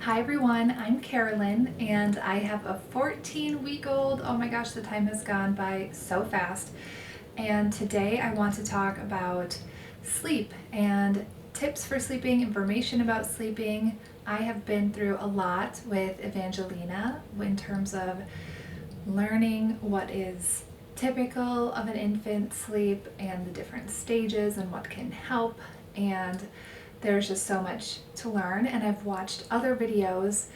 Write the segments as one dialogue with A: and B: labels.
A: Hi everyone, I'm Carolyn and I have a 14-week-old. Oh my gosh, the time has gone by so fast. And today I want to talk about sleep and tips for sleeping, information about sleeping. I have been through a lot with Evangelina in terms of learning what is typical of an infant's sleep and the different stages and what can help. And there's just so much to learn, and I've watched other videos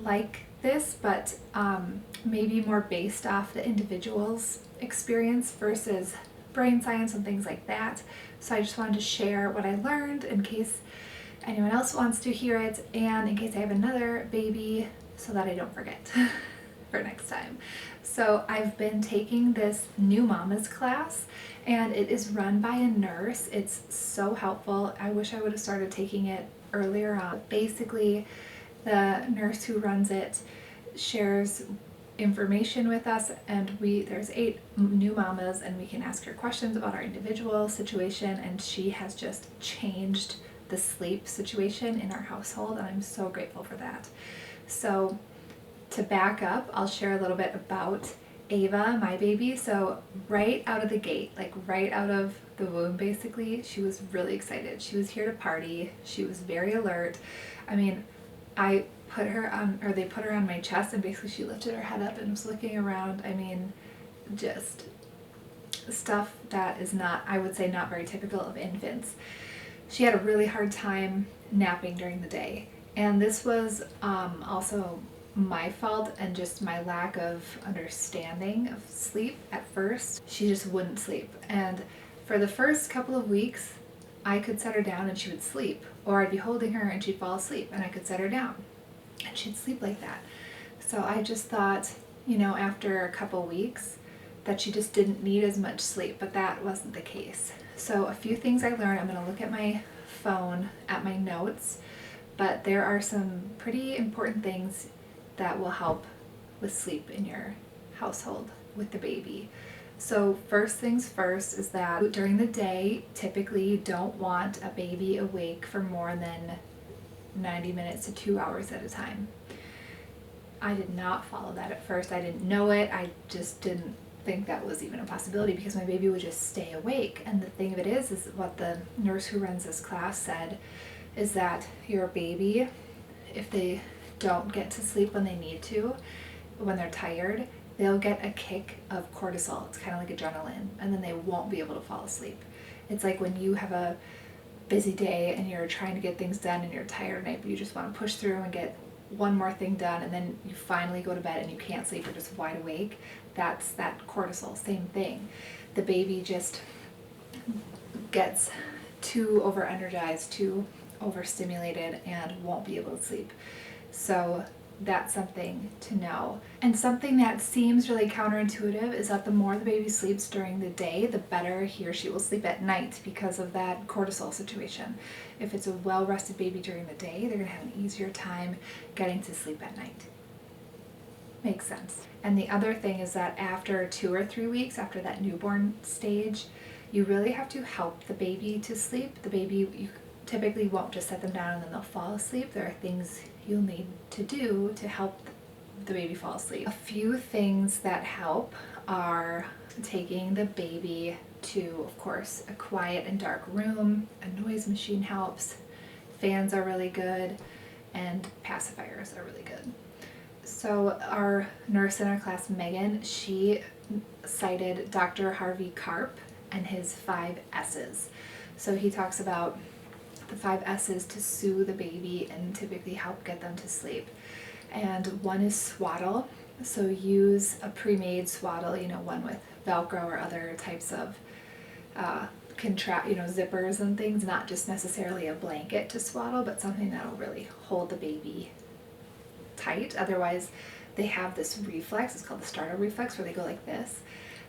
A: like this, but maybe more based off the individual's experience versus brain science and things like that. So I just wanted to share what I learned in case anyone else wants to hear it, and in case I have another baby so that I don't forget for next time. So I've been taking this new mamas class and it is run by a nurse. It's so helpful. I wish I would have started taking it earlier on. Basically, the nurse who runs it shares information with us, and there's 8 new mamas and we can ask her questions about our individual situation, and she has just changed the sleep situation in our household, and I'm so grateful for that. So to back up, I'll share a little bit about Ava, my baby. So right out of the gate, like right out of the womb basically, she was really excited. She was here to party. She was very alert. I mean, they put her on my chest, and basically she lifted her head up and was looking around. I mean, just stuff that is not, I would say, not very typical of infants. She had a really hard time napping during the day, and this was also my fault and just my lack of understanding of sleep at first. She just wouldn't sleep, and for the first couple of weeks I could set her down and she would sleep, or I'd be holding her and she'd fall asleep and I could set her down and she'd sleep like that. So I just thought, after a couple weeks that she just didn't need as much sleep, but that wasn't the case. So a few things I learned, I'm going to look at my phone at my notes, but there are some pretty important things that will help with sleep in your household with the baby. So first things first is that during the day, typically you don't want a baby awake for more than 90 minutes to 2 hours at a time. I did not follow that at first. I didn't know it. I just didn't think that was even a possibility because my baby would just stay awake. And the thing of it is what the nurse who runs this class said is that your baby, if they don't get to sleep when they need to, when they're tired, they'll get a kick of cortisol. It's kind of like adrenaline, and then they won't be able to fall asleep. It's like when you have a busy day and you're trying to get things done and you're tired at night, but you just want to push through and get one more thing done, and then you finally go to bed and you can't sleep, you're just wide awake. That's that cortisol, same thing. The baby just gets too over-energized, too overstimulated, and won't be able to sleep. So that's something to know. And something that seems really counterintuitive is that the more the baby sleeps during the day, the better he or she will sleep at night because of that cortisol situation. If it's a well-rested baby during the day, they're going to have an easier time getting to sleep at night. Makes sense. And the other thing is that after 2 or 3 weeks, after that newborn stage, you really have to help the baby to sleep. The baby, you typically won't just set them down and then they'll fall asleep. There are things you'll need to do to help the baby fall asleep. A few things that help are taking the baby to, of course, a quiet and dark room. A noise machine helps. Fans are really good, and pacifiers are really good. So our nurse in our class, Megan, she cited Dr. Harvey Karp and his 5 S's. So he talks about the 5 S's to soothe the baby and typically help get them to sleep. And one is swaddle. So use a pre-made swaddle, one with Velcro or other types of zippers and things, not just necessarily a blanket to swaddle, but something that'll really hold the baby tight. Otherwise, they have this reflex, it's called the startle reflex, where they go like this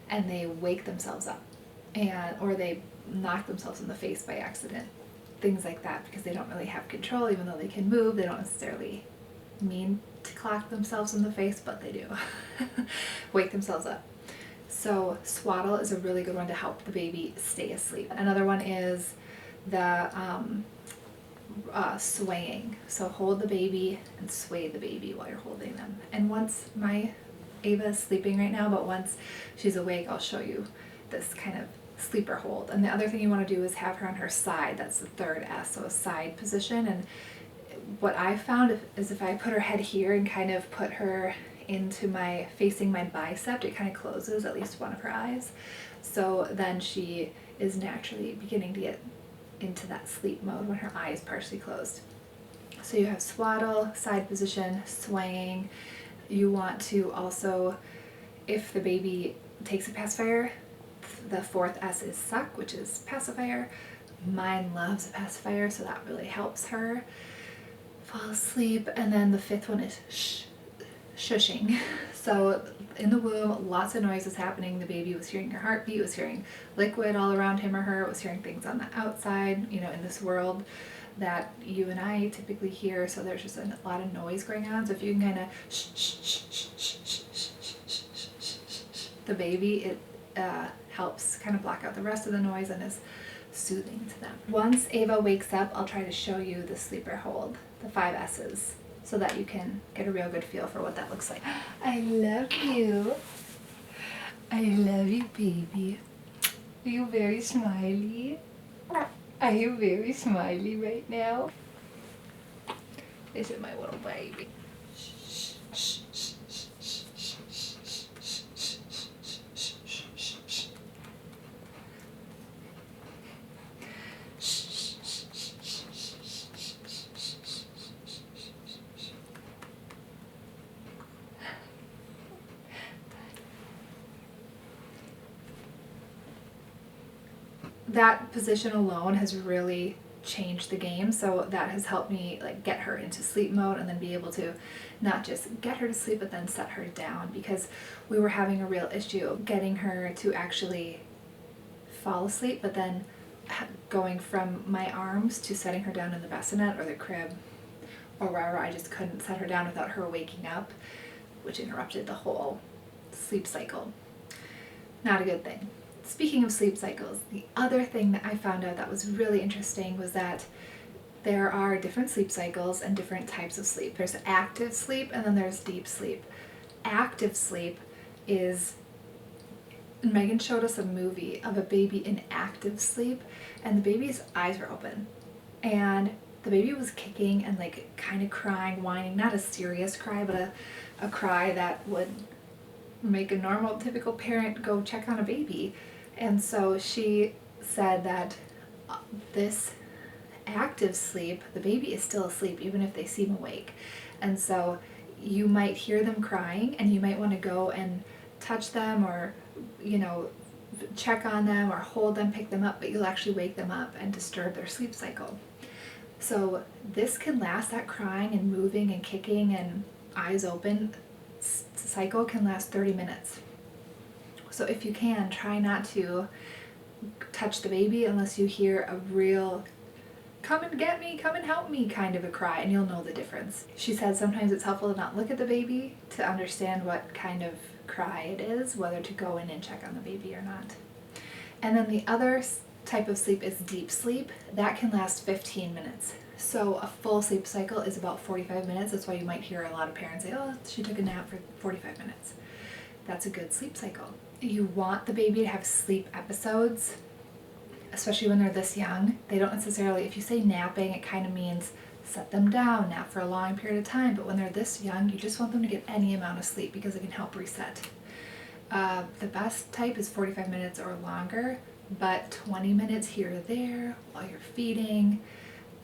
A: and they wake themselves up, or they knock themselves in the face by accident. Things like that, because they don't really have control. Even though they can move, they don't necessarily mean to clock themselves in the face, but they do. Wake themselves up. So swaddle is a really good one to help the baby stay asleep. Another one is the swaying. So hold the baby and sway the baby while you're holding them. And once Ava is sleeping right now, but once she's awake, I'll show you this kind of sleeper hold. And the other thing you want to do is have her on her side. That's the third S, so a side position. And what I found is if I put her head here and kind of put her facing my bicep, it kind of closes at least one of her eyes. So then she is naturally beginning to get into that sleep mode when her eye is partially closed. So you have swaddle, side position, swaying. You want to also, if the baby takes a pacifier, the fourth S is suck, which is pacifier. Mine loves a pacifier, so that really helps her fall asleep. And then the fifth one is shushing. So in the womb, lots of noise is happening. The baby was hearing your heartbeat, was hearing liquid all around him or her, was hearing things on the outside, you know, in this world that you and I typically hear. So there's just a lot of noise going on. So if you can kind of the baby, it helps kind of block out the rest of the noise and is soothing to them. Once Ava wakes up, I'll try to show you the sleeper hold, the 5 S's, so that you can get a real good feel for what that looks like. I love you. I love you, baby. Are you very smiley? Are you very smiley right now? This is my little baby. That position alone has really changed the game, so that has helped me like get her into sleep mode and then be able to not just get her to sleep but then set her down, because we were having a real issue getting her to actually fall asleep, but then going from my arms to setting her down in the bassinet or the crib or wherever, I just couldn't set her down without her waking up, which interrupted the whole sleep cycle. Not a good thing. Speaking of sleep cycles, the other thing that I found out that was really interesting was that there are different sleep cycles and different types of sleep. There's active sleep and then there's deep sleep. Active sleep is, Megan showed us a movie of a baby in active sleep, and the baby's eyes were open and the baby was kicking and like kind of crying, whining, not a serious cry, but a cry that would make a normal, typical parent go check on a baby. And so she said that this active sleep, the baby is still asleep even if they seem awake. And so you might hear them crying and you might want to go and touch them or, you know, check on them or hold them, pick them up, but you'll actually wake them up and disturb their sleep cycle. So this can last, that crying and moving and kicking and eyes open cycle can last 30 minutes. So if you can, try not to touch the baby unless you hear a real come and get me, come and help me kind of a cry, and you'll know the difference. She said sometimes it's helpful to not look at the baby to understand what kind of cry it is, whether to go in and check on the baby or not. And then the other type of sleep is deep sleep. That can last 15 minutes. So a full sleep cycle is about 45 minutes. That's why you might hear a lot of parents say, oh, she took a nap for 45 minutes. That's a good sleep cycle. You want the baby to have sleep episodes, especially when they're this young. They don't necessarily, if you say napping, it kind of means set them down, nap for a long period of time. But when they're this young, you just want them to get any amount of sleep because it can help reset. The best type is 45 minutes or longer, but 20 minutes here or there while you're feeding,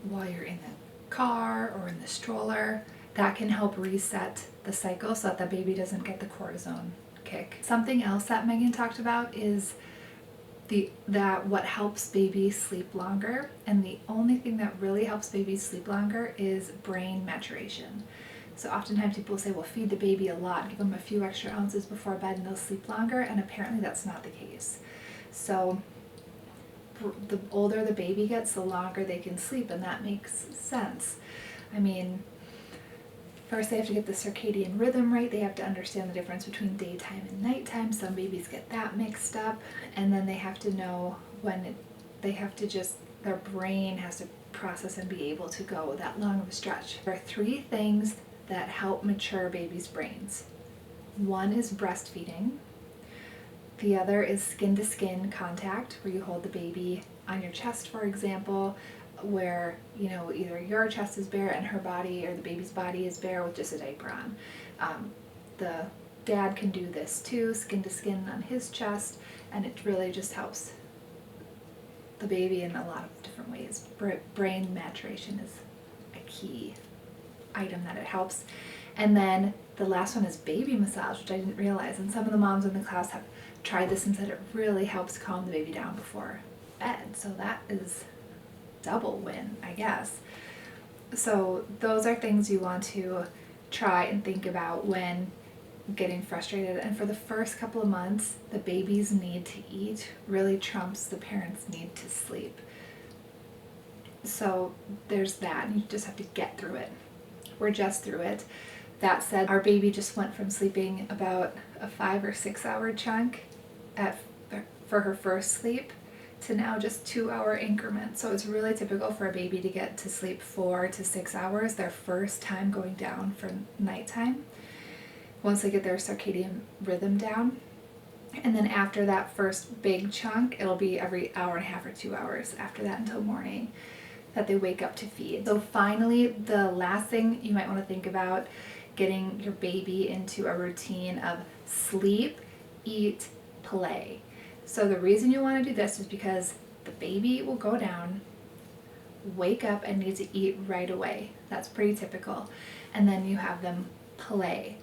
A: while you're in the car or in the stroller, that can help reset the cycle so that the baby doesn't get the cortisone kick. Something else that Megan talked about is what helps babies sleep longer, and the only thing that really helps babies sleep longer is brain maturation. So oftentimes people say, well, feed the baby a lot, give them a few extra ounces before bed and they'll sleep longer, and apparently that's not the case. So the older the baby gets, the longer they can sleep, and that makes sense. I mean, first they have to get the circadian rhythm right. They have to understand the difference between daytime and nighttime. Some babies get that mixed up, and then they have to know when they have to just their brain has to process and be able to go that long of a stretch. There are 3 things that help mature babies' brains. One is breastfeeding. The other is skin-to-skin contact, where you hold the baby on your chest, for example, where, you know, either your chest is bare and her body or the baby's body is bare with just a diaper on. The dad can do this too, skin-to-skin on his chest, and it really just helps the baby in a lot of different ways. Brain maturation is a key item that it helps. And then the last one is baby massage, which I didn't realize, and some of the moms in the class have tried this and said it really helps calm the baby down before bed. So that is double win, I guess. So those are things you want to try and think about when getting frustrated. And for the first couple of months, the baby's need to eat really trumps the parents' need to sleep. So there's that, and you just have to get through it. We're just through it. That said, our baby just went from sleeping about a 5 or 6 hour chunk for her first sleep to now just 2-hour increments. So it's really typical for a baby to get to sleep 4 to 6 hours their first time going down for nighttime, once they get their circadian rhythm down. And then after that first big chunk, it'll be every hour and a half or 2 hours after that until morning that they wake up to feed. So finally, the last thing you might want to think about, getting your baby into a routine of sleep, eat, play. So the reason you want to do this is because the baby will go down, wake up, and need to eat right away. That's pretty typical. And then you have them play.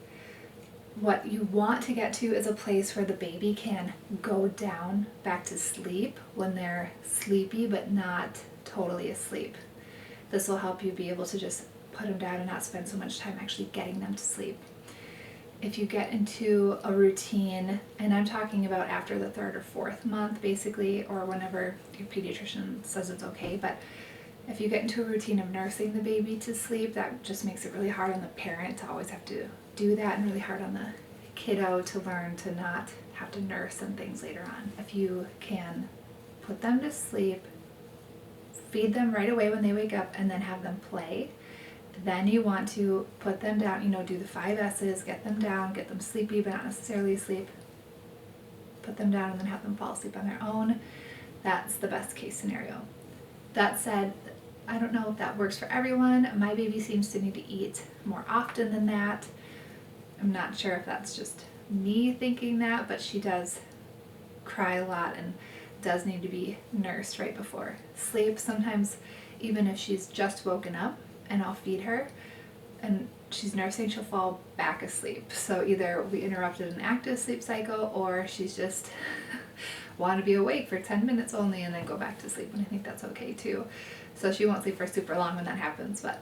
A: What you want to get to is a place where the baby can go down back to sleep when they're sleepy but not totally asleep. This will help you be able to just put them down and not spend so much time actually getting them to sleep. If you get into a routine, and I'm talking about after the 3rd or 4th month basically, or whenever your pediatrician says it's okay, but if you get into a routine of nursing the baby to sleep, that just makes it really hard on the parent to always have to do that, and really hard on the kiddo to learn to not have to nurse and things later on. If you can put them to sleep, feed them right away when they wake up, and then have them play, then you want to put them down, you know, do the 5 S's, get them down, get them sleepy but not necessarily asleep, put them down, and then have them fall asleep on their own. That's the best case scenario. That said, I don't know if that works for everyone. My baby seems to need to eat more often than that. I'm not sure if that's just me thinking that, but she does cry a lot and does need to be nursed right before sleep. Sometimes even if she's just woken up and I'll feed her and she's nursing, she'll fall back asleep. So either we interrupted an active sleep cycle, or she's just want to be awake for 10 minutes only and then go back to sleep, and I think that's okay too. So she won't sleep for super long when that happens, but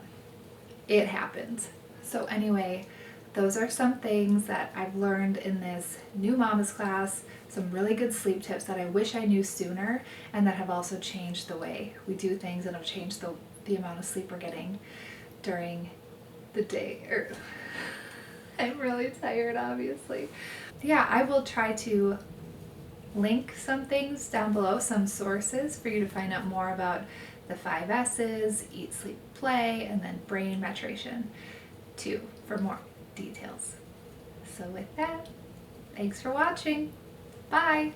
A: it happens. So anyway, those are some things that I've learned in this new mama's class, some really good sleep tips that I wish I knew sooner, and that have also changed the way we do things and have changed the amount of sleep we're getting during the day. I'm really tired, obviously. Yeah, I will try to link some things down below, some sources for you to find out more about the 5 S's, eat, sleep, play, and then brain maturation too, for more details. So with that, thanks for watching. Bye!